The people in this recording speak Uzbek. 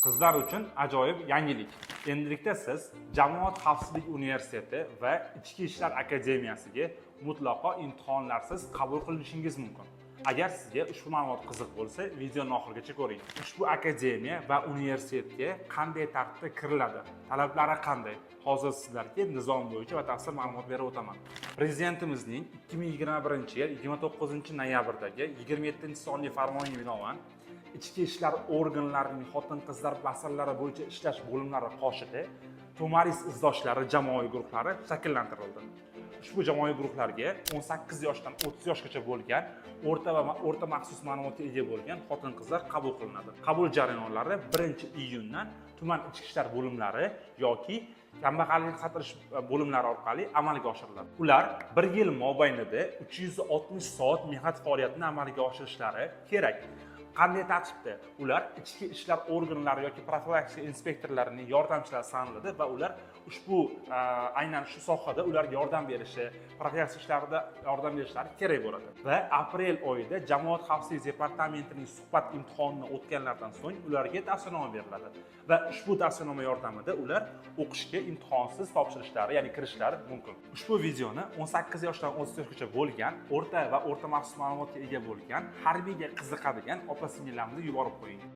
Qizlar uchun ajoyib yangilik. Endilikda siz Jamoat xavfsizlik universiteti va Ichki ishlar akademiyasiga mutlaqo imtihonlarsiz qabul qilinishingiz mumkin. Agar sizga ushbu ma'lumot qiziq bo'lsa, videoni oxirigacha ko'ring. Ushbu akademiya va universitetga qanday tartibda kiriladi? Talablari qanday? Hozir sizlarga nizom bo'yicha batafsil ma'lumot berib o'taman. Prezidentimizning 2021-yil 29-noyabrdagi 27-sonli farmoniga binoan Ichki ishlar organlarining xotin-qizlar masalalari bo'yicha ishlash bo'limlari qoshida To'maris izdoshlari jamoaviy guruhlari shakllantirildi. Ushbu jamoaviy guruhlarga 18 yoshdan 30 yoshgacha bo'lgan o'rta maxsus ma'lumotga ega bo'lgan xotin-qizlar qabul qilinadi. Qabul jarayonlari 1-iyundan tuman ichki ishlar bo'limlari yoki kambag'allik qattiqish bo'limlari orqali amalga oshiriladi. Ular 1 yil mobaynida 360 soat mehnat faoliyatini amalga oshirishlari kerak. Qanday tartibda? Ular ichki ishlar organlari yoki profilaktika inspektorlarining yordamchilari sanaladi va ular ushbu aynan shu sohada ularga yordam berishi, profilaktika ishlarida yordam berishlari kerak bo'ladi. Va aprel oyida Jamoat xavfsizlik departamentining suhbat imtihonini o'tganlardan so'ng ularga tavsiyanoma beriladi va ushbu tavsiyanoma yordamida ular o'qishga imtihonsiz topshirishlari, ya'ni kirishlari mumkin. Ushbu videoni 18 yoshdan 30 yoshgacha bo'lgan, o'rta va o'rta maxsus ma'lumotga ega bo'lgan, harbiyga qiziqadigan opa-singillarni yuborib qo'ying.